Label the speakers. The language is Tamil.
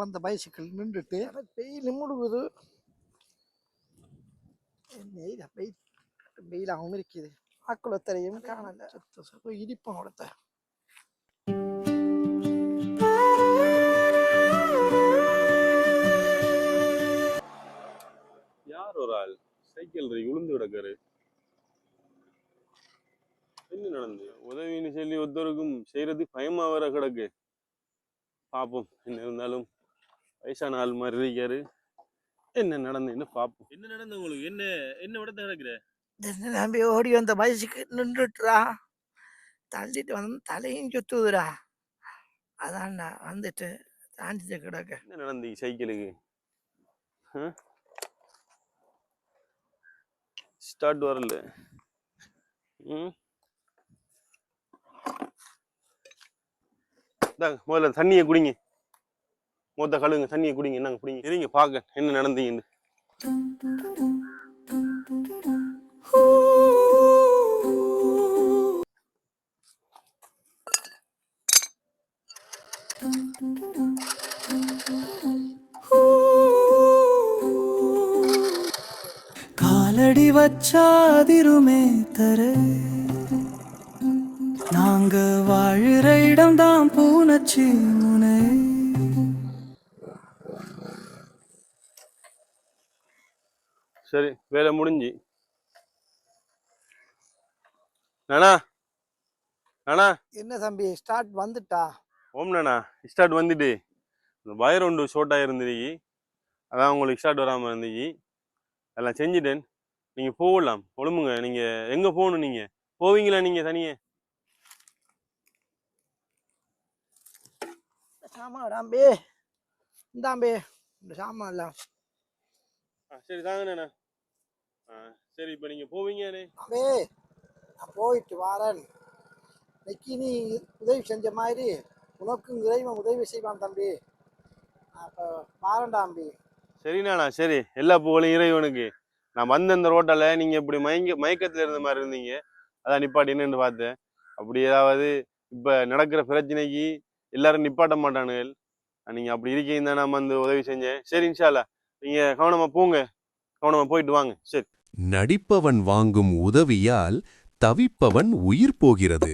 Speaker 1: வந்த பைசிக்கிள் நின்றுட்டு வெயில் முழுகுது. வெயிலாகவும் இருக்குது. ஆக்குளத்தரையும் காணல. இடிப்போம் கொடுத்த
Speaker 2: யார் ஒரு ஆள் சைக்கிள் உளுந்து கிடக்காரு. என்ன நடந்து உதவின்னு சொல்லி ஒருத்தருக்கும் செய்யறது பயமா வர கிடக்கு. பாப்போம், என்ன இருந்தாலும் வயசான ஆள் மாதிரி இருக்காரு. என்ன நடந்துன்னு பாப்போம். என்ன நடந்து உங்களுக்கு? என்ன என்ன விடத்த கிடக்குற?
Speaker 1: நம்பி ஓடி வந்த பைசிக்கிள் நின்றுட்டுறா. தள்ளிட்டு வந்து தலையும் சுத்துதுரா. அதான்டா வந்துட்டு தாண்டிட்டு கிடக்கு.
Speaker 2: என்ன நடந்து சைக்கிளுக்கு? ஸ்டார்ட் வரல. முதல்ல தண்ணியை குடிங்க. மொத்த கழுவுங்க, தண்ணியை குடிங்க. என்னங்க குடிங்க. இருங்க பாக்க என்ன நடந்தீங்கன்னு.
Speaker 3: காலடி வச்சாதிருமே தர நாங்க வாழுற இடம்தான் பூனச்சி முனை.
Speaker 2: சரி, வேலை முடிஞ்சு. நானா நானா
Speaker 1: என்ன தம்பி ஸ்டார்ட் வந்துட்டா?
Speaker 2: ஓம் நானா ஸ்டார்ட் வந்துட்டு வயர் ஒன்று ஷோர்ட் ஆகிருந்துருக்கு. அதான் உங்களுக்கு ஸ்டார்ட் வராமல் இருந்துச்சு. எல்லாம் செஞ்சுட்டேன். நீங்கள் போகலாம், ஒழுமுங்க. நீங்கள் எங்கே போகணும்? நீங்கள் போவீங்களா? நீங்கள் தனியே
Speaker 1: சாமாடாம்பே இந்தாம்பே இந்த சாமான் எல்லாம்.
Speaker 2: சரி தாங்கண்ணா. சரி, இப்போ நீங்கள் போவீங்கண்ணே.
Speaker 1: அம்பே நான் போயிட்டு வாரேன். இன்னைக்கு நீ உதவி செஞ்ச மாதிரி உனக்கும் இறைவன் உதவி செய்வான் தம்பி. அப்போ வாரேன்டா அம்பி.
Speaker 2: சரிண்ணா. சரி, எல்லா புகழும் இறைவனுக்கு. நான் வந்த இந்த ரோட்டில் நீங்கள் இப்படி மயக்கத்தில் இருந்த மாதிரி இருந்தீங்க. அதான் நிப்பாட்டி என்னன்னு பார்த்தேன். அப்படி ஏதாவது இப்போ நடக்கிற பிரச்சனைக்கு எல்லாரும் நிப்பாட்ட மாட்டானுகள். நீங்கள் அப்படி இருக்கீங்க தான் நான் வந்து உதவி செஞ்சேன். சரி, இன்ஷால்லா நீங்கள் கவனமாக போங்க, கவனமாக போயிட்டு வாங்க. சரி.
Speaker 4: நடிப்பவன் வாங்கும் உதவியால் தவிப்பவன் உயிர் போகிறது.